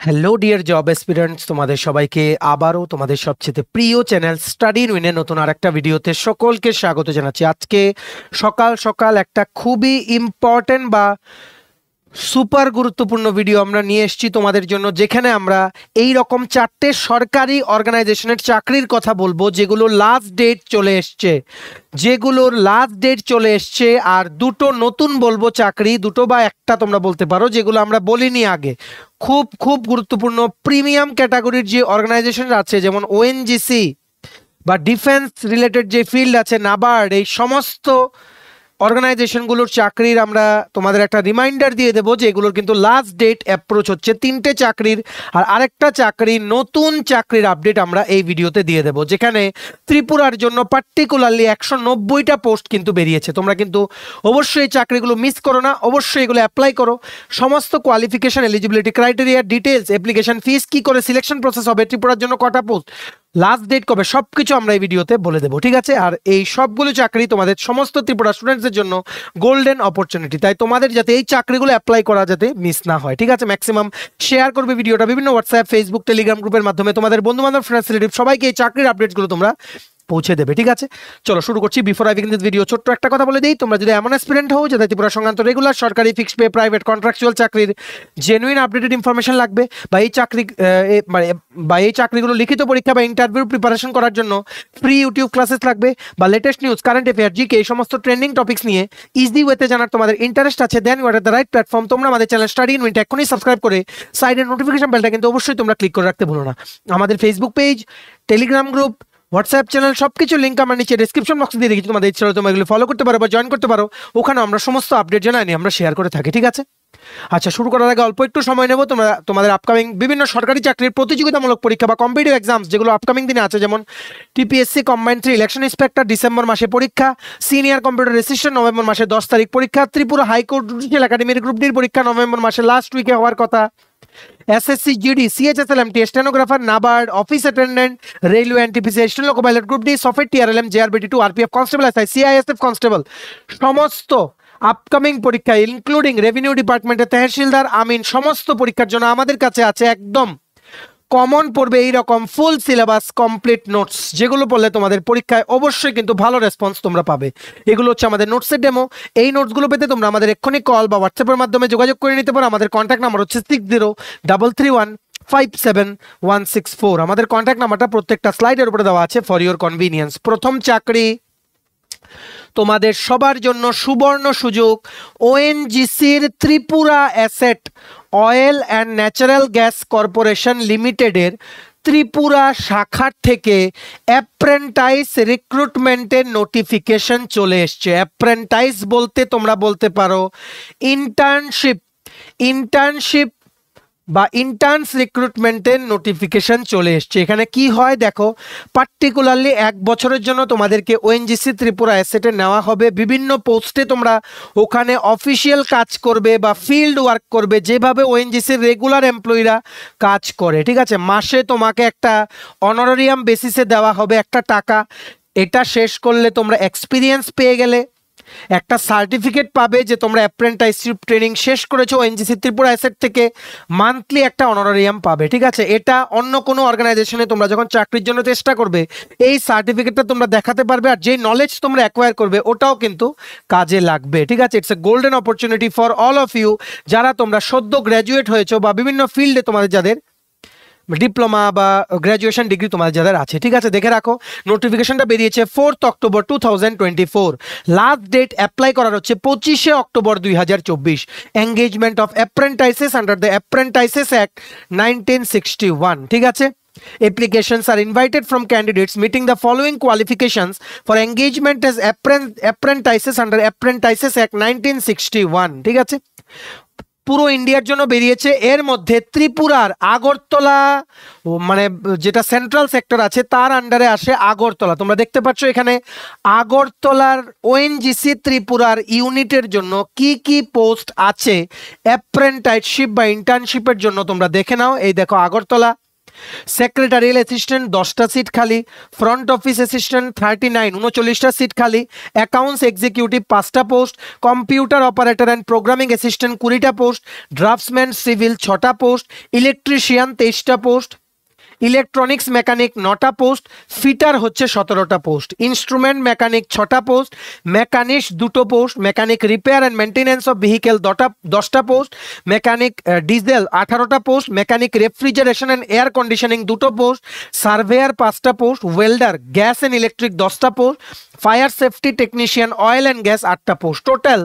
Hello dear job এসপিরেন্টস, তোমাদের সবাইকে আবারও তোমাদের সবচেয়ে প্রিয় চ্যানেল স্টাডি ইন উইনের নতুন আরেকটা ভিডিওতে সকলকে স্বাগত জানাচ্ছি। আজকে সকাল সকাল একটা খুবই ইম্পর্টেন্ট বা সুপার গুরুত্বপূর্ণ ভিডিও আমরা নিয়ে এসেছি তোমাদের জন্য, যেখানে আমরা এই রকম 4টে সরকারি অর্গানাইজেশনের চাকরির কথা বলবো যেগুলোর লাস্ট ডেট চলে এসছে আর দুটো নতুন বলবো চাকরি, দুটো বা একটা তোমরা বলতে পারো, যেগুলো আমরা বলিনি আগে। খুব খুব গুরুত্বপূর্ণ প্রিমিয়াম ক্যাটাগরির যে অর্গানাইজেশন আছে, যেমন ওএনজিসি বা ডিফেন্স রিলেটেড যে ফিল্ড আছে, নাবার্ড, এই সমস্ত অর্গানাইজেশনগুলোর চাকরির আমরা তোমাদের একটা রিমাইন্ডার দিয়ে দেবো যে এগুলোর কিন্তু লাস্ট ডেট অ্যাপ্রোচ হচ্ছে। 3টে চাকরির আর আরেকটা চাকরি, নতুন চাকরির আপডেট আমরা এই ভিডিওতে দিয়ে দেবো, যেখানে ত্রিপুরার জন্য পার্টিকুলারলি 190টা পোস্ট কিন্তু বেরিয়েছে। তোমরা কিন্তু অবশ্যই এই চাকরিগুলো মিস করো না, অবশ্যই এগুলো অ্যাপ্লাই করো। সমস্ত qualification, eligibility criteria, details, application fees, কি করে সিলেকশন প্রসেস হবে, ত্রিপুরার জন্য কটা পোস্ট, লাস্ট ডেট কবে, সবকিছু আমরা এই ভিডিওতে বলে দেবো, ঠিক আছে? আর এই সবগুলো চাকরি তোমাদের সমস্ত ত্রিপুরা স্টুডেন্টসদের জন্য গোল্ডেন অপরচুনিটি, তাই তোমাদের যাতে এই চাকরিগুলো অ্যাপ্লাই করা যাতে মিস না হয়, ঠিক আছে? ম্যাক্সিমাম শেয়ার করবে ভিডিওটা বিভিন্ন হোয়াটসঅ্যাপ, ফেসবুক, টেলিগ্রাম গ্রুপের মাধ্যমে তোমাদের বন্ধুবান্ধব, ফ্রেন্ডস, রিলেটিভ সবাইকে এই চাকরির আপডেটসগুলো তোমরা পৌঁছে দেবে, ঠিক আছে? চলো শুরু করছি। Before I begin this video, ছোট্ট একটা কথা বলে দিই, তোমরা যদি এমন অ্যাসপিরেন্ট হও যাতে ত্রিপুরা সংক্রান্ত রেগুলার সরকারি ফিক্সড পে, প্রাইভেট, কন্ট্রাকচুয়াল চাকরির জেনুইন আপডেটেড ইনফরমেশন লাগবে, বা এই চাকরিগুলো লিখিত পরীক্ষা বা ইন্টারভিউ প্রিপারেশন করার জন্য ফ্রি ইউটিউব ক্লাসেস লাগবে, বা latest news, current affair, GK, এই সমস্ত ট্রেন্ডিং টপিক্স নিয়ে ইজি ওয়েতে জানার তোমাদের ইন্টারেস্ট আছে, then you are at the right platform. তোমরা আমাদের চ্যানেল স্টাডি ইন উইন এখনই সাবস্ক্রাইব করে সাইডের নোটিফিকেশন বেলটা কিন্তু অবশ্যই তোমরা ক্লিক করে রাখতে ভুলো না। আমাদের Facebook page, Telegram group, WhatsApp channel, সবকিছু লিঙ্ক আমরা নিচে ডিসক্রিপশন বক্সে দিয়ে রেখেছি, তোমাদের ইচ্ছা হলে তোমরা এগুলো ফলো করতে পারো বা জয়েন করতে পারো। ওখানে আমরা সমস্ত আপডেট জানাই আমরা শেয়ার করে থাকি, ঠিক আছে? আচ্ছা, শুরু করার আগে অল্প একটু সময় নেব। তোমরা তোমাদের আপকামিং বিভিন্ন সরকারি চাকরির প্রতিযোগিতামূলক পরীক্ষা বা কম্পিটিটিভ এক্সামস যেগুলো আপকামিং দিনে আছে, যেমন TPSC combined 3 election inspector December মাসে পরীক্ষা, সিনিয়র কম্পিউটার অ্যাসিস্ট্যান্ট নভেম্বর মাসে 10 তারিখ পরীক্ষা, ত্রিপুরা হাইকোর্ট জুডিশিয়াল একাডেমির গ্রুপ ডির পরীক্ষা নভেম্বর মাসে লাস্ট উইকে হওয়ার কথা, SSC GD, CHSL MT, stenographer, NABARD, office attendant, railway, NTPC, steno pilot, group D, software, TRLM, JRBT two, RPF constable, SI, CISF constable, সমস্ত আপকামিং পরীক্ষা ইনক্লুডিং রেভিনিউ ডিপার্টমেন্টের তহসিলদার, আমিন, সমস্ত পরীক্ষার জন্য আমাদের কাছে আছে একদম কমন পড়বে এইরকম ফুল সিলেবাস কমপ্লিট নোটস, যেগুলো পড়লে তোমাদের পরীক্ষায় অবশ্যই কিন্তু ভালো রেসপন্স তোমরা পাবে। এগুলো হচ্ছে আমাদের নোটসের ডেমো। এই নোটসগুলো পেতে তোমরা আমাদের এক্ষুনি কল বা হোয়াটসঅ্যাপের মাধ্যমে যোগাযোগ করে নিতে পারো। আমাদের কন্ট্যাক্ট নাম্বার হচ্ছে 6033157164। আমাদের কন্ট্যাক্ট নাম্বারটা প্রত্যেকটা স্লাইডের উপরে দেওয়া আছে ফর ইওর কনভিনিয়েন্স। প্রথম চাকরি তোমাদের সবার জন্য সুবর্ণ সুযোগ, ওএনজিসির Tripura asset oil and natural gas corporation লিমিটেডের ত্রিপুরা শাখার থেকে অ্যাপ্রেন্টাইস রিক্রুটমেন্টের নোটিফিকেশন চলে এসছে। অ্যাপ্রেন্টাইস বলতে তোমরা বলতে পারো ইন্টার্নশিপ বা ইন্টার্নস রিক্রুটমেন্টের নোটিফিকেশন চলে এসছে। এখানে কি হয় দেখো, পার্টিকুলারলি 1 বছরের জন্য তোমাদেরকে ওএনজিসি ত্রিপুরা অ্যাসেটে নেওয়া হবে। বিভিন্ন পোস্টে তোমরা ওখানে অফিসিয়াল কাজ করবে বা ফিল্ড ওয়ার্ক করবে, যেভাবে ওএনজিসির রেগুলার এমপ্লয়িরা কাজ করে, ঠিক আছে? মাসে তোমাকে একটা অনারারিয়াম বেসিসে দেওয়া হবে একটা টাকা। এটা শেষ করলে তোমরা এক্সপিরিয়েন্স পেয়ে গেলে একটা সার্টিফিকেট পাবে যে তোমরা অ্যাপ্রেন্টাইসশিপ ট্রেনিং শেষ করেছো ওএনজিসি ত্রিপুরা অ্যাসেট থেকে। মান্থলি একটা অনারারিয়াম পাবে, ঠিক আছে? এটা অন্য কোনো অর্গানাইজেশনে তোমরা যখন চাকরির জন্য চেষ্টা করবে এই সার্টিফিকেটটা তোমরা দেখাতে পারবে, আর যেই নলেজ তোমরা অ্যাকোয়ার করবে ওটাও কিন্তু কাজে লাগবে, ঠিক আছে? It's a golden opportunity for all of you, যারা তোমরা সদ্য গ্র্যাজুয়েট হয়েছো বা বিভিন্ন ফিল্ডে তোমাদের যাদের ডিপ্লোমা বা গ্র্যাজুয়েশন ডিগ্রি তোমাদের যাদের আছে, ঠিক আছে? দেখে রাখো, নোটিফিকেশনটা বেরিয়েছে 4 অক্টোবর 2024। লাস্ট ডেট অ্যাপ্লাই করার হচ্ছে 25 October 2024। Engagement of apprentices under the apprentices act 1961, ঠিক আছে? Applications are invited from candidates meeting the following qualifications for engagement as apprentices under Apprentices Act 1961, ঠিক আছে? পুরো ইন্ডিয়ার জন্য বেরিয়েছে। এর মধ্যে ত্রিপুরার আগরতলা, মানে যেটা সেন্ট্রাল সেক্টর আছে তার আন্ডারে আসে আগরতলা। তোমরা দেখতে পাচ্ছ এখানে আগরতলার ওএনজিসি ত্রিপুরার ইউনিটের জন্য কি কি পোস্ট আছে অ্যাপ্রেন্টাইসশিপ বা ইন্টার্নশিপের জন্য তোমরা দেখে নাও। এই দেখো আগরতলা, সেক্রেটারিয়াল অ্যাসিস্ট্যান্ট 10টা সিট খালি, ফ্রন্ট অফিস অ্যাসিস্ট্যান্ট 39 39টা সিট খালি, অ্যাকাউন্টস এক্সিকিউটিভ 5টা post, computer operator and programming assistant 20টা পোস্ট, ড্রাফটসম্যান সিভিল 6টা পোস্ট, ইলেকট্রিশিয়ান 23টা পোস্ট, ইলেকট্রনিক্স মেকানিক 9টা পোস্ট, ফিটার হচ্ছে 17টা পোস্ট, ইনস্ট্রুমেন্ট মেকানিক 6টা পোস্ট, মেকানিক্স 2টো post, mechanic repair and maintenance of vehicle 10টা পোস্ট, মেকানিক ডিজেল 18টা post, mechanic refrigeration and air conditioning 2টো পোস্ট, সার্ভেয়ার 5টা post, welder gas and electric 10টা post, fire safety technician oil and gas 8টা post. Total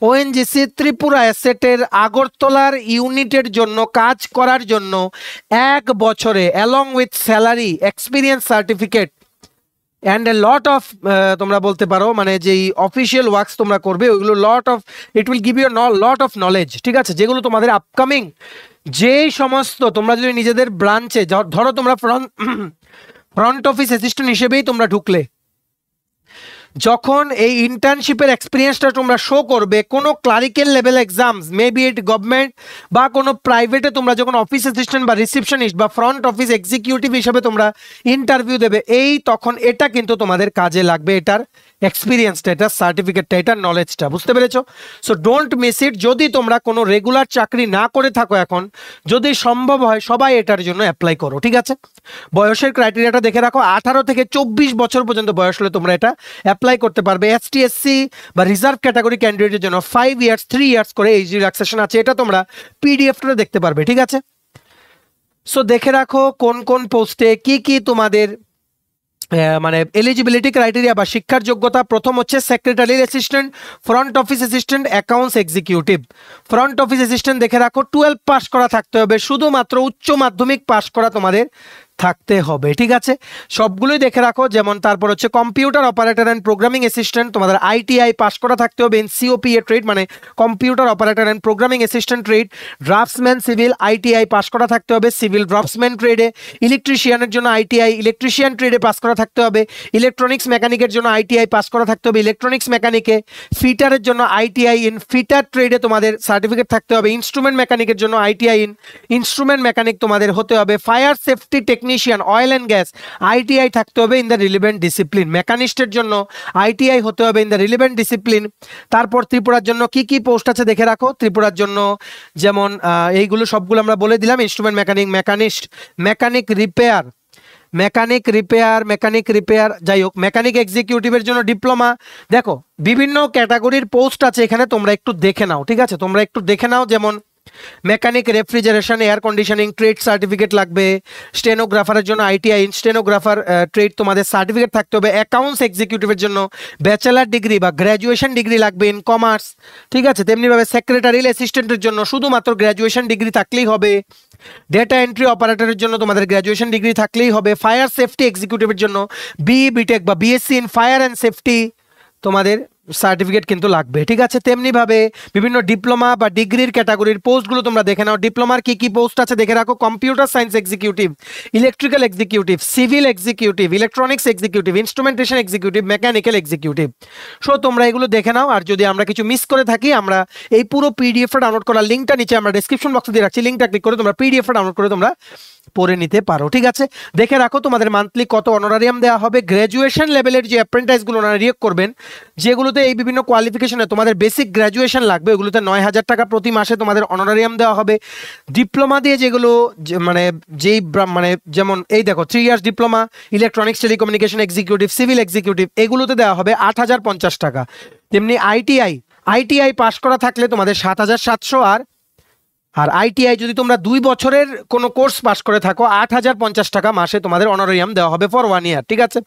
ONGC Tripura অ্যাসেটের আগরতলার ইউনিটের জন্য কাজ করার জন্য 1 বছরে along with salary, experience certificate and a lot of, তোমরা বলতে পারো মানে যেই অফিসিয়াল ওয়ার্কস তোমরা করবে ওইগুলো lot of, it will give you lot of knowledge, ঠিক আছে, যেগুলো তোমাদের আপকামিং যেই সমস্ত তোমরা যদি নিজেদের ব্রাঞ্চে ধরো তোমরা ফ্রন্ট অফিস অ্যাসিস্ট্যান্ট হিসেবেই তোমরা ঢুকলে, যখন এই ইন্টার্নশিপের এক্সপিরিয়েন্সটা তোমরা শো করবে, কোনো clerical level exams maybe it government বা কোনো প্রাইভেটে তোমরা যখন অফিস অ্যাসিস্ট্যান্ট বা রিসেপশনিস্ট বা ফ্রন্ট অফিস এক্সিকিউটিভ হিসেবে তোমরা ইন্টারভিউ দেবে, এই তখন এটা কিন্তু তোমাদের কাজে লাগবে, এটার এক্সপিরিয়েন্সটা, এটার সার্টিফিকেটটা, এটার নলেজটা, বুঝতে পেরেছো? So don't miss it. যদি তোমরা কোনো রেগুলার চাকরি না করে থাকো এখন, যদি সম্ভব হয় সবাই এটার জন্য অ্যাপ্লাই করো, ঠিক আছে? বয়সের ক্রাইটেরিয়াটা দেখে রাখো, 18 থেকে 24 বছর পর্যন্ত বয়স হলে তোমরা এটা অ্যাপ্লাই করতে পারবে। এসটি এসসি বা রিজার্ভ ক্যাটাগরি ক্যান্ডিডেটের জন্য 5 ইয়ার্স 3 ইয়ার্স করে এজ রিল্যাক্সেশন আছে, এটা তোমরা পিডিএফটা দেখতে পারবে, ঠিক আছে? সো দেখে রাখো কোন কোন পোস্টে কি কি তোমাদের মানে এলিজিবিলিটি ক্রাইটেরিয়া বা শিক্ষার যোগ্যতা। প্রথম হচ্ছে secretarial assistant, front office assistant, accounts executive. Front office assistant দেখে রাখো 12 পাস করা থাকতে হবে, শুধুমাত্র উচ্চ মাধ্যমিক পাস করা তোমাদের থাকতে হবে, ঠিক আছে? সবগুলোই দেখে রাখো। যেমন তারপর হচ্ছে computer operator and programming assistant, তোমাদের আইটিআই পাস করা থাকতে হবে, সিওপিএ ট্রেড মানে computer operator and programming assistant trade. Draughtsman civil ITI pass করা থাকতে হবে সিভিল ড্রাফটসম্যান ট্রেডে। ইলেকট্রিশিয়ানের জন্য আইটিআই ইলেকট্রিশিয়ান ট্রেডে পাস করা থাকতে হবে। ইলেকট্রনিক্স মেকানিকের জন্য আইটিআই পাস করা থাকতে হবে ইলেকট্রনিক্স মেকানিকে। ফিটারের জন্য আইটিআই ইন ফিটার ট্রেডে তোমাদের সার্টিফিকেট থাকতে হবে। ইনস্ট্রুমেন্ট মেকানিকের জন্য আইটিআই ইন ইনস্ট্রুমেন্ট মেকানিক তোমাদের হতে হবে। Fire safety technician oil and gas ITI থাকতে হবে ইন দ্য রিলিভেন্ট ডিসিপ্লিন। মেকানিস্টের জন্য আইটিআই হতে হবে ইন দ্য রিলিভেন্ট ডিসিপ্লিন। তারপর ত্রিপুরার জন্য কি কি পোস্ট আছে দেখে রাখো। ত্রিপুরার জন্য যেমন এইগুলো সবগুলো আমরা বলে দিলাম, instrument mechanic, machinist, mechanic repair, যাই হোক, মেকানিক এক্সিকিউটিভের জন্য ডিপ্লোমা। দেখো বিভিন্ন ক্যাটাগরির পোস্ট আছে এখানে, তোমরা একটু দেখে নাও, ঠিক আছে? তোমরা একটু দেখে নাও। যেমন mechanic refrigeration air conditioning trade certificate লাগবে। স্টেনোগ্রাফারের জন্য আইটিআই ইন স্টেনোগ্রাফার ট্রেড তোমাদের সার্টিফিকেট থাকতে হবে। অ্যাকাউন্টস এক্সিকিউটিভের জন্য ব্যাচেলার ডিগ্রি বা গ্র্যাজুয়েশন ডিগ্রি লাগবে ইন কমার্স, ঠিক আছে? তেমনিভাবে সেক্রেটারিয়াল অ্যাসিস্ট্যান্টের জন্য শুধুমাত্র গ্র্যাজুয়েশন ডিগ্রি থাকলেই হবে। ডেটা এন্ট্রি অপারেটরের জন্য তোমাদের গ্র্যাজুয়েশন ডিগ্রি থাকলেই হবে। ফায়ার সেফটি এক্সিকিউটিভের জন্য বিটেক বা BSc in fire and safety তোমাদের সার্টিফিকেট কিন্তু লাগবে, ঠিক আছে? তেমনিভাবে বিভিন্ন ডিপ্লোমা বা ডিগ্রির ক্যাটাগরির পোস্টগুলো তোমরা দেখে নাও। ডিপ্লোমার কি কি পোস্ট আছে দেখে রাখো। Computer science executive, electrical executive, civil executive, electronics executive, instrumentation executive, mechanical executive. So তোমরা এগুলো দেখে নাও। আর যদি আমরা কিছু মিস করে থাকি, আমরা এই পুরো পিডিএফটা ডাউনলোড করার লিঙ্কটা নিচে আমরা ডেসক্রিপশন বক্সে দিয়ে রাখছি, লিঙ্কটা ক্লিক করে তোমরা পিডিএফটা ডাউনলোড করে তোমরা পড়ে নিতে পারো, ঠিক আছে? দেখে রাখো তোমাদের মান্থলি কত অনারারিয়াম দেওয়া হবে। গ্র্যাজুয়েশন লেভেলের যে অ্যাপ্রেন্টাইসগুলো ওনারা নিয়োগ করবেন, যেগুলোতে এই বিভিন্ন কোয়ালিফিকেশনে তোমাদের বেসিক গ্র্যাজুয়েশন লাগবে, ওগুলোতে 9,000 টাকা প্রতি মাসে তোমাদের অনারারিয়াম দেওয়া হবে। ডিপ্লোমা দিয়ে যেগুলো মানে যেই মানে যেমন এই দেখো 3 years diploma electronics telecommunication executive, civil executive, এগুলোতে দেওয়া হবে 8,050 টাকা। তেমনি আইটিআই পাস করা থাকলে তোমাদের 7,700। আর আইটিআই যদি তোমরা 2 বছরের কোনো কোর্স পাস করে থাকো 8,050 টাকা মাসে তোমাদের অনারারিয়াম দেওয়া হবে ফর 1 ইয়ার, ঠিক আছে?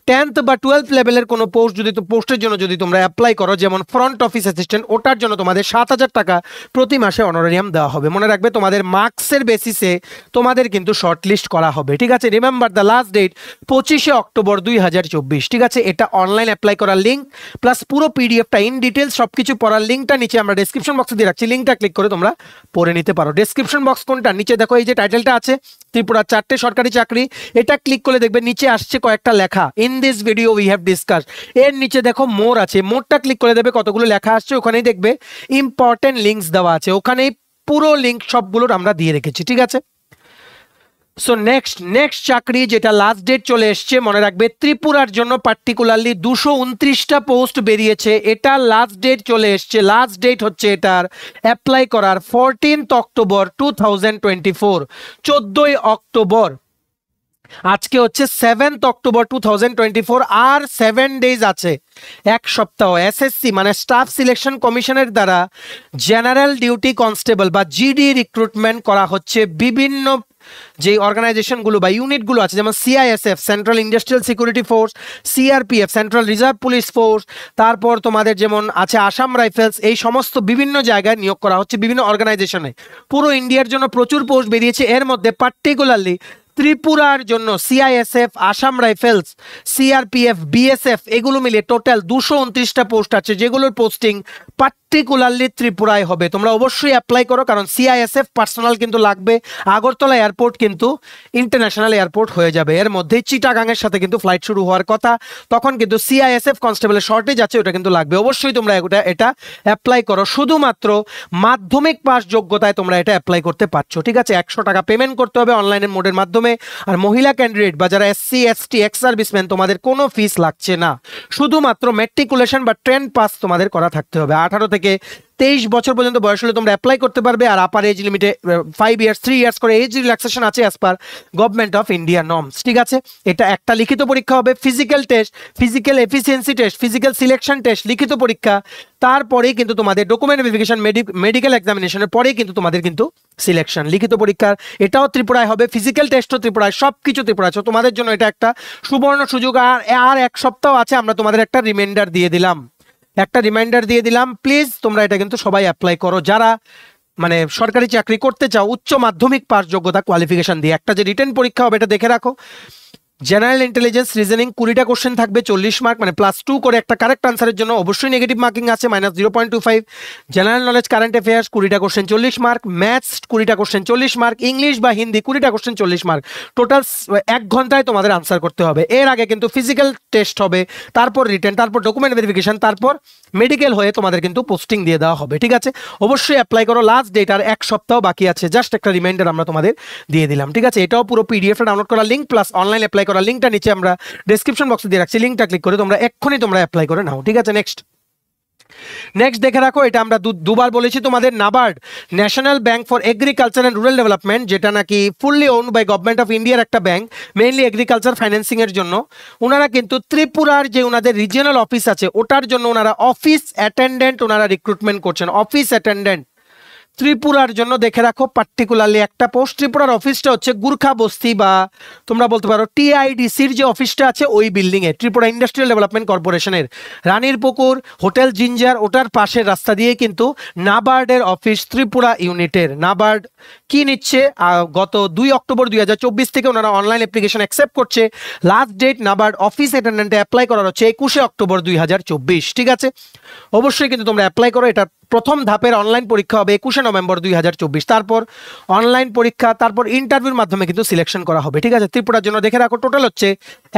10th বা 12th লেভেলের কোনো পোস্ট যদি পোস্টের জন্য যদি তোমরা অ্যাপ্লাই করো, যেমন ফ্রন্ট অফিস অ্যাসিস্ট্যান্ট, ওটার জন্য তোমাদের 7,000 টাকা প্রতি মাসে অনারারিয়াম দেওয়া হবে। মনে রাখবে তোমাদের মার্কসের বেসিসে তোমাদের কিন্তু শর্ট লিস্ট করা হবে, ঠিক আছে? রিমেম্বার দ্য লাস্ট ডেট 25শে অক্টোবর 2024, ঠিক আছে? এটা অনলাইন অ্যাপ্লাই করার লিঙ্ক প্লাস পুরো পিডিএফটা ইন ডিটেলস সবকিছু পড়ার লিঙ্কটা নিচে আমরা ডেসক্রিপশন বক্সে দিয়ে রাখছি, লিঙ্কটা ক্লিক করে তোমরা পড়ে নিতে পারো। ডেসক্রিপশন বক্স কোনটা? নিচে দেখো এই যে টাইটেলটা আছে ত্রিপুরা 4টে সরকারি চাকরি, এটা ক্লিক করলে দেখবে নিচে আসছে কয়েকটা লেখা, in this video we have discuss. এর নিচে দেখো মোর আছে, মোরটা ক্লিক করে দেবে, কতগুলো লেখা আসছে, ওখানেই দেখবে ইম্পর্টেন্ট লিঙ্কস দেওয়া আছে, ওখানেই পুরো লিঙ্ক সবগুলোর আমরা দিয়ে রেখেছি, ঠিক আছে? সো নেক্সট চাকরি যেটা লাস্ট ডেট চলে এসছে, মনে রাখবে ত্রিপুরার জন্য পার্টিকুলারলি 229টা পোস্ট বেরিয়েছে। এটা লাস্ট ডেট চলে এসছে, লাস্ট ডেট হচ্ছে এটার অ্যাপ্লাই করার 14 অক্টোবর 2024, 14ই অক্টোবর। আজকে হচ্ছে 7 অক্টোবর 2024, আর 7 ডেজ আছে, এক সপ্তাহ। এসএসসি মানে স্টাফ সিলেকশন কমিশনের দ্বারা জেনারেল ডিউটি কনস্টেবল বা জিডি রিক্রুটমেন্ট করা হচ্ছে বিভিন্ন যে অর্গানাইজেশনগুলো বা ইউনিটগুলো আছে, যেমন CISF central industrial security force, CRPF central reserve police force, তারপর তোমাদের যেমন আছে আসাম রাইফেলস, এই সমস্ত বিভিন্ন জায়গায় নিয়োগ করা হচ্ছে বিভিন্ন অর্গানাইজেশনে। পুরো ইন্ডিয়ার জন্য প্রচুর পোস্ট বেরিয়েছে, এর মধ্যে পার্টিকুলারলি ত্রিপুরার জন্য CISF, Assam rifles, CRPF, BSF এগুলো মিলে টোটাল 229টা পোস্ট আছে, যেগুলোর পোস্টিং পার্টিকুলারলি ত্রিপুরায় হবে। তোমরা অবশ্যই অ্যাপ্লাই করো, কারণ সিআইএসএফ পার্সোনাল কিন্তু লাগবে। আগরতলা এয়ারপোর্ট কিন্তু ইন্টারন্যাশনাল এয়ারপোর্ট হয়ে যাবে, এর মধ্যেই চিটাগাংয়ের সাথে কিন্তু ফ্লাইট শুরু হওয়ার কথা, তখন কিন্তু সিআইএসএফ কনস্টেবলের শর্টেজ আছে, ওটা কিন্তু লাগবে। অবশ্যই তোমরা এটা অ্যাপ্লাই করো। শুধুমাত্র মাধ্যমিক পাস যোগ্যতায় তোমরা এটা অ্যাপ্লাই করতে পারছো, ঠিক আছে। 100 টাকা পেমেন্ট করতে হবে অনলাইনের মোডের মাধ্যমে। আর মহিলা ক্যান্ডিডেট বা যারা এসসি এসটি এক্স সার্ভিসম্যান, তোমাদের কোনো ফিস লাগছে না, শুধুমাত্র মেট্রিকুলেশন বা 10 পাস তোমাদের করা থাকতে হবে। 18 থেকে 23 বছর পর্যন্ত বয়স হলে তোমরা অ্যাপ্লাই করতে পারবে। আর আপার এজ লিমিটে 5 ইয়ার্স 3 ইয়ার্স করে এজ রিল্যাক্সেশন আছে as per government of India norms, ঠিক আছে। এটা একটা লিখিত পরীক্ষা হবে, physical test, physical efficiency test, physical selection test, লিখিত পরীক্ষা, তারপরেই কিন্তু তোমাদের ডকুমেন্ট ভেরিফিকেশন, মেডিকেল এক্সামিনেশনের পরেই কিন্তু তোমাদের কিন্তু সিলেকশন। লিখিত পরীক্ষার এটাও ত্রিপুরায় হবে, ফিজিক্যাল টেস্টও ত্রিপুরায়, সব কিছু ত্রিপুরায়। তোমাদের জন্য এটা একটা সুবর্ণ সুযোগ। আর এক সপ্তাহ আছে, আমরা তোমাদের একটা রিমাইন্ডার দিয়ে দিলাম, প্লিজ তোমরা এটা কিন্তু সবাই অ্যাপ্লাই করো, যারা মানে সরকারি চাকরি করতে চাও উচ্চ মাধ্যমিক পাস যোগ্যতা কোয়ালিফিকেশন দিয়ে। একটা যে রিটেন পরীক্ষা হবে এটা দেখে রাখো। জেনারেল ইন্টেলিজেন্স রিজনিং 20টা কোশ্চেন থাকবে, 40 মার্ক, মানে +2 করে একটা কারেক্ট আনসারের জন্য অবশ্যই নেগেটিভ মার্কিং আছে, -0.25। জেনারেল নলেজ কারেন্ট অ্যাফেয়ার্স 20টা কোশ্চেন 40 মার্ক, ম্যাথস 20টা কোশ্চেন 40 মার্ক, ইংলিশ বা হিন্দি 20টা কোশ্চেন 40 মার্ক। টোটাল 1 ঘন্টায় তোমাদের আনসার করতে হবে। এর আগে কিন্তু ফিজিক্যাল টেস্ট হবে, তারপর রিটেন, তারপর ডকুমেন্ট ভেরিফিকেশন, তারপর মেডিকেল হয়ে তোমাদের কিন্তু পোস্টিং দিয়ে দেওয়া হবে, ঠিক আছে। অবশ্যই অ্যাপ্লাই করো, লাস্ট ডেট আর 1 সপ্তাহ বাকি আছে। জাস্ট একটা রিমাইন্ডার আমরা তোমাদের দিয়ে দিলাম, ঠিক আছে। এটাও পুরো পিডিএফ ডাউনলোড করা লিঙ্ক প্লাস অনলাইন অ্যাপ্লাই করা লিঙ্কটা নিচে আমরা ডেসক্রিপশন বক্সে দিয়ে রাখছি, লিঙ্কটা ক্লিক করে তোমরা এক্ষুনি অ্যাপ্লাই করে নাও, ঠিক আছে। নেক্সট দেখে রাখো, এটা আমরা দুবার বলেছি তোমাদের, NABARD national bank for agriculture and rural development, যেটা নাকি fully own by government of ইন্ডিয়ার একটা ব্যাংক, মেইনলি এগ্রিকালচার ফাইন্যান্সিং এর জন্য। ওনারা কিন্তু ত্রিপুরার যে ওনাদের রিজিয়নাল অফিস আছে ওটার জন্য ওনারা অফিস অ্যাটেন্ডেন্ট ওনারা রিক্রুটমেন্ট করছেন, অফিস অ্যাটেন্ডেন্ট ত্রিপুরার জন্য দেখে রাখো। পার্টিকুলারলি একটা পোস্ট, ত্রিপুরার অফিসটা হচ্ছে গুর্খা বস্তি বা তোমরা বলতে পারো টিআইডিসির যে অফিসটা আছে ওই বিল্ডিংয়ে, ত্রিপুরা ইন্ডাস্ট্রিয়াল ডেভেলপমেন্ট কর্পোরেশনের রানীর পুকুর হোটেল জিঞ্জার ওটার পাশের রাস্তা দিয়ে কিন্তু নাবার্ডের অফিস, ত্রিপুরা ইউনিটের। নাবার্ড কি নিচ্ছে, গত 2 অক্টোবর 2024 থেকে ওনারা অনলাইন অ্যাপ্লিকেশন অ্যাকসেপ্ট করছে। লাস্ট ডেট নাবার্ড অফিস অ্যাটেন্ডেন্টে অ্যাপ্লাই করার হচ্ছে 21 অক্টোবর 2024, ঠিক আছে। অবশ্যই কিন্তু তোমরা অ্যাপ্লাই করো। এটা প্রথম ধাপের অনলাইন পরীক্ষা হবে 21 নভেম্বর 2024, তারপর অনলাইন পরীক্ষা, তারপর ইন্টারভিউর মাধ্যমে কিন্তু সিলেকশন করা হবে, ঠিক আছে। ত্রিপুরার জন্য দেখে রাখো টোটাল হচ্ছে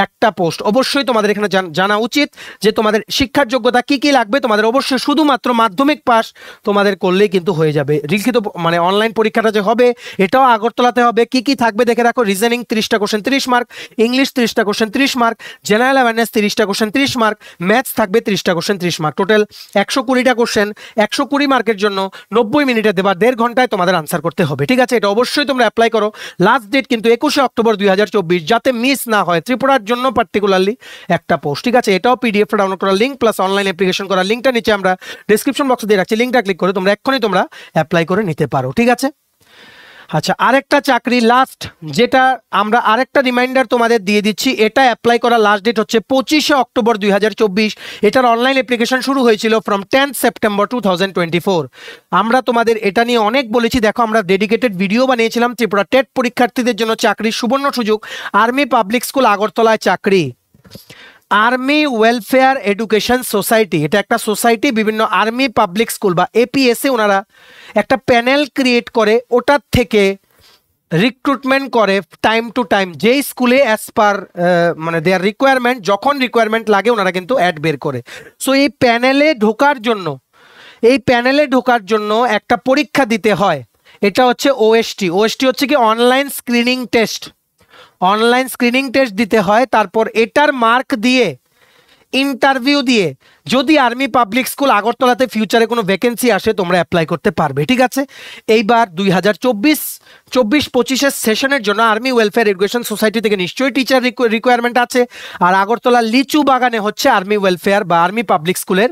একটা পোস্ট। অবশ্যই তোমাদের এখানে জানা উচিত যে তোমাদের শিক্ষার যোগ্যতা কি কি লাগবে। তোমাদের অবশ্যই শুধুমাত্র মাধ্যমিক পাস তোমাদের করলেই কিন্তু হয়ে যাবে। লিখিত মানে অনলাইন পরীক্ষাটা যে হবে এটাও আগরতলাতে হবে। কি কি থাকবে দেখে রাখো, রিজনিং 30টা কোশ্চেন 30 মার্ক, ইংলিশ 30টা কোশ্চেন 30 মার্ক, জেনারেল অ্যাওয়ারনেস 30টা কোশ্চেন 30 মার্ক, ম্যাথস থাকবে 30টা কোশ্চেন 30 মার্ক, টোটাল 120টা কোশ্চেন 120 মার্কের জন্য 90 মিনিটে দেবা, 1.5 ঘন্টায় তোমাদের আনসার করতে হবে, ঠিক আছে। এটা অবশ্যই তোমরা অ্যাপ্লাই করো। লাস্ট ডেট কিন্তু 21 অক্টোবর 2024, যাতে মিস না হয়। ত্রিপুরার জন্য পার্টিকুলারলি একটা পোস্ট, ঠিক আছে। এটাও পিডিএফ ডাউনলোড করার লিঙ্ক প্লাস অনলাইন অ্যাপ্লিকেশন করার লিঙ্কটা নিচে আমরা ডেসক্রিপশন বক্সে দিয়ে রাখছি, লিঙ্কটা ক্লিক করে তোমরা এক্ষুনি অ্যাপ্লাই করে নিতে পারো, ঠিক আছে। আচ্ছা, আরেকটা চাকরি লাস্ট, যেটা আমরা আরেকটা রিমাইন্ডার তোমাদের দিয়ে দিচ্ছি। এটা অ্যাপ্লাই করার লাস্ট ডেট হচ্ছে 25 অক্টোবর 2024। এটার অনলাইন অ্যাপ্লিকেশন শুরু হয়েছিল ফ্রম 10 সেপ্টেম্বর 2024। আমরা তোমাদের এটা নিয়ে অনেক বলেছি, দেখো আমরা ডেডিকেটেড ভিডিও বানিয়েছিলাম। ত্রিপুরা টেট পরীক্ষার্থীদের জন্য চাকরির সুবর্ণ সুযোগ, আর্মি পাবলিক স্কুল আগরতলায় চাকরি। আর্মি ওয়েলফেয়ার এডুকেশন সোসাইটি, এটা একটা সোসাইটি, বিভিন্ন আর্মি পাবলিক স্কুল বা এপিএসএ ওনারা একটা প্যানেল ক্রিয়েট করে, ওটার থেকে রিক্রুটমেন্ট করে টাইম টু টাইম, যেই স্কুলে অ্যাজ পার মানে দেয়ার রিকোয়ারমেন্ট, যখন রিকোয়ারমেন্ট লাগে ওনারা কিন্তু অ্যাড বের করে। সো এই প্যানেলে ঢোকার জন্য একটা পরীক্ষা দিতে হয়। এটা হচ্ছে ওএসটি। ওএসটি হচ্ছে কি online screening test. Online screening test দিতে হয়, তারপর এটার মার্ক দিয়ে ইন্টারভিউ দিয়ে যদি আর্মি পাবলিক স্কুল আগরতলাতে ফিউচারে কোনো ভ্যাকেন্সি আসে তোমরা অ্যাপ্লাই করতে পারবে, ঠিক আছে। এইবার 2024-25 সেশনের জন্য আর্মি ওয়েলফেয়ার এডুকেশন সোসাইটি থেকে নিশ্চয়ই টিচার রিকোয়ারমেন্ট আছে। আর আগরতলা লিচু বাগানে হচ্ছে আর্মি ওয়েলফেয়ার বা আর্মি পাবলিক স্কুলের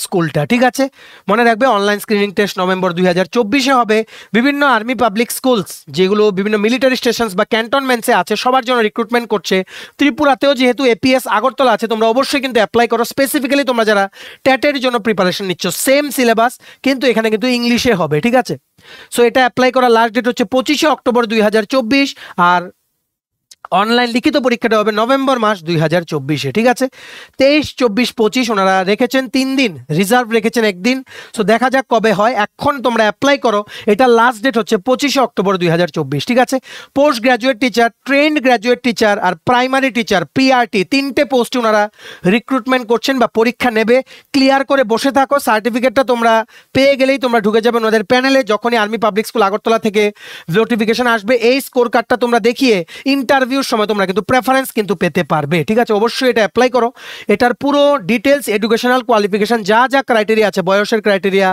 স্কুলটা, ঠিক আছে। মনে রাখবে অনলাইন স্ক্রিনিং টেস্ট নভেম্বর 2024-এ হবে। বিভিন্ন আর্মি পাবলিক স্কুলস যেগুলো বিভিন্ন মিলিটারি স্টেশনস বা ক্যান্টনমেন্টসে আছে সবার জন্য রিক্রুটমেন্ট করছে। ত্রিপুরাতেও যেহেতু এপিএস আগরতলা আছে, তোমরা অবশ্যই কিন্তু অ্যাপ্লাই করো। স্পেসিফিক্যালি তোমরা যারা ট্যাটের জন্য প্রিপারেশন নিচ্ছ, সেম সিলেবাস কিন্তু এখানে কিন্তু ইংলিশে হবে, ঠিক আছে। সো এটা অ্যাপ্লাই করার লাস্ট ডেট হচ্ছে 25শে অক্টোবর 2024, আর অনলাইন লিখিত পরীক্ষাটা হবে নভেম্বর মাস 2024-এ, ঠিক আছে। 23, 24, 25 ওনারা রেখেছেন 3 দিন, রিজার্ভ রেখেছেন 1 দিন। সো দেখা যাক কবে হয়। এখন তোমরা অ্যাপ্লাই করো, এটা লাস্ট ডেট হচ্ছে 25শে অক্টোবর 2024, ঠিক আছে। Post graduate teacher, trained graduate teacher আর প্রাইমারি টিচার পিআরটি 3টে পোস্টে ওনারা রিক্রুটমেন্ট করছেন বা পরীক্ষা নেবে। ক্লিয়ার করে বসে থাকো, সার্টিফিকেটটা তোমরা পেয়ে গেলেই তোমরা ঢুকে যাবেন ওদের প্যানেলে। যখনই আর্মি পাবলিক স্কুল আগরতলা থেকে নোটিফিকেশন আসবে, এই স্কোর কার্ডটা তোমরা দেখিয়ে ইন্টারভিউর সময় তোমরা কিন্তু প্রেফারেন্স কিন্তু পেতে পারবে, ঠিক আছে। অবশ্যই এটা অ্যাপ্লাই করো। এটার পুরো ডিটেলস, এডুকেশনাল কোয়ালিফিকেশন, যা যা ক্রাইটেরিয়া আছে, বয়সের ক্রাইটেরিয়া,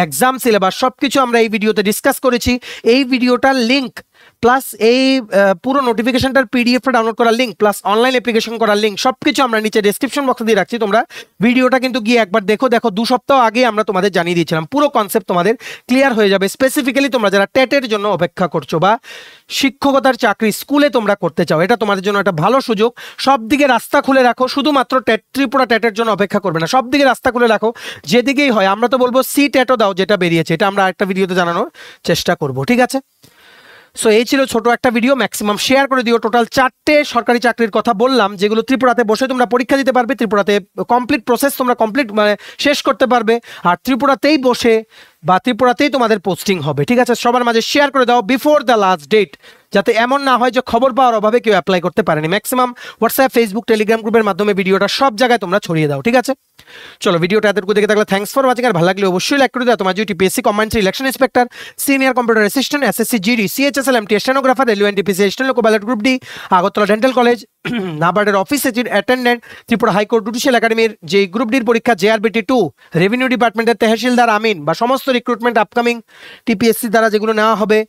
এক্সাম সিলেবাস সবকিছু আমরা এই ভিডিওতে ডিসকাস করেছি। এই ভিডিওটার লিঙ্ক প্লাস এই পুরো নোটিফিকেশনটার পিডিএফটা ডাউনলোড করার লিঙ্ক প্লাস অনলাইন অ্যাপ্লিকেশন করার লিঙ্ক সবকিছু আমরা নিচে ডেসক্রিপশন বক্সে দিয়ে রাখছি। তোমরা ভিডিওটা কিন্তু গিয়ে একবার দেখো। 2 সপ্তাহ আগে আমরা তোমাদের জানিয়ে দিয়েছিলাম, পুরো কনসেপ্ট তোমাদের ক্লিয়ার হয়ে যাবে। স্পেসিফিক্যালি তোমরা যারা টেটের জন্য অপেক্ষা করছো বা শিক্ষকতার চাকরি স্কুলে তোমরা করতে চাও, এটা তোমাদের জন্য একটা ভালো সুযোগ। সব দিকে রাস্তা খুলে রাখো, শুধুমাত্র ত্রিপুরা টেটের জন্য অপেক্ষা করবে না, সব দিকে রাস্তা খুলে রাখো। যেদিকেই হয়, আমরা তো বলবো সি টেটও দাও, যেটা বেরিয়েছে, এটা আমরা একটা ভিডিওতে জানানোর চেষ্টা করব, ঠিক আছে। সো এই ছিল ছোট একটা ভিডিও, ম্যাক্সিমাম শেয়ার করে দিও। টোটাল 4টে সরকারি চাকরির কথা বললাম, যেগুলো ত্রিপুরাতে বসে তোমরা পরীক্ষা দিতে পারবে। ত্রিপুরাতে কমপ্লিট প্রসেস তোমরা শেষ করতে পারবে, আর ত্রিপুরাতেই বসে বা ত্রিপুরাতেই তোমাদের পোস্টিং হবে, ঠিক আছে। সবার মাঝে শেয়ার করে দাও বিফোর দ্য লাস্ট ডেট, যাতে এমন না হয় যে খবর পাওয়ার অভাবে কেউ অ্যাপ্লাই করতে পারেনি। ম্যাক্সিমাম হোয়াটসঅ্যাপ, ফেসবুক, টেলিগ্রাম গ্রুপের মাধ্যমে ভিডিওটা সব জায়গায় তোমরা ছড়িয়ে দাও, ঠিক আছে। চলো, ভিডিওটা এতটুকু দেখে থাকলে থ্যাঙ্কস ফর ওয়াচিং। আর ভালো লাগলে অবশ্যই লাইক করে দাও। তোমার UTPSC combined election inspector, senior computer assistant, SSC GD, CHSL, MTS stenographer, railway NTPC assistant, loco pilot group D, Agartala dental college, নাবার্ডের office attendant, Tripura high court judicial একাডেমির যে গ্রুপ ডির পরীক্ষা, জেআরবিটি 2, রেভিনিউ ডিপার্টমেন্টের তেহসিলদার আমিন বা সমস্ত রিক্রুটমেন্ট আপকামিং টিপিএসসি দ্বারা যেগুলো নেওয়া হবে,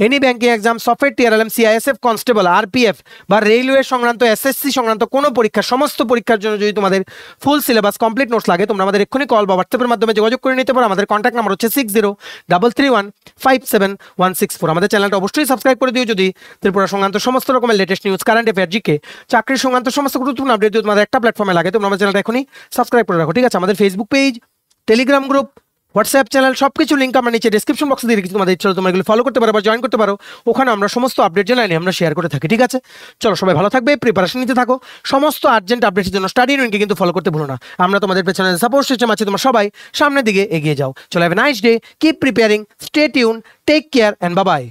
any banking exam, software TRLM, CISF, constable, RPF বা রেলওয়ে সংক্রান্ত, এসএসসি সংক্রান্ত কোনো পরীক্ষা, সমস্ত পরীক্ষার জন্য যদি তোমাদের ফুল সিলেবাস কমপ্লিট নোটস লাগে, তোমরা আমাদের এক্ষুনি কল বা হোয়াটসঅ্যাপের মাধ্যমে যোগাযোগ করে নিতে পারো। আমাদের কন্ট্যাক্ট নাম্বার হচ্ছে 6033157164। আমাদের চ্যানেলটা অবশ্যই সাবস্ক্রাইব করে দিও যদি ত্রিপুরা সংক্রান্ত সমস্ত রকমের latest news, current affair, GK, চাকরির সংক্রান্ত সমস্ত গুরুত্বপূর্ণ আপডেট যদি তোমাদের একটা প্ল্যাটফর্মে লাগে, তোমরা আমাদের চ্যানেলটা এখনই সাবস্ক্রাইব করে রাখো, ঠিক আছে। আমাদের Facebook page, Telegram group, WhatsApp channel সবকিছু লিঙ্ক আমরা নিচে ডেসক্রিপশন বক্সে দিয়ে রেখেছি। তোমাদের ইচ্ছা তোমরা এগুলো ফলো করতে পারো বা জয়েন করতে পারো। ওখানে আমরা সমস্ত আপডেট জানাই আমরা শেয়ার করে থাকি, ঠিক আছে। চলো, সবাই ভালো থাকবে, প্রিপারেশন নিতে থাকো। সমস্ত আর্জেন্ট আপডেটের জন্য স্টাডি ইউনিটকে কিন্তু ফলো করতে ভুলো না। আমরা তোমাদের পেছনে সাপোর্ট সিস্টেম আছে, তোমরা সবাই সামনের দিকে এগিয়ে যাও। চলো, have a nice day, keep preparing, stay tune, take care and bye by.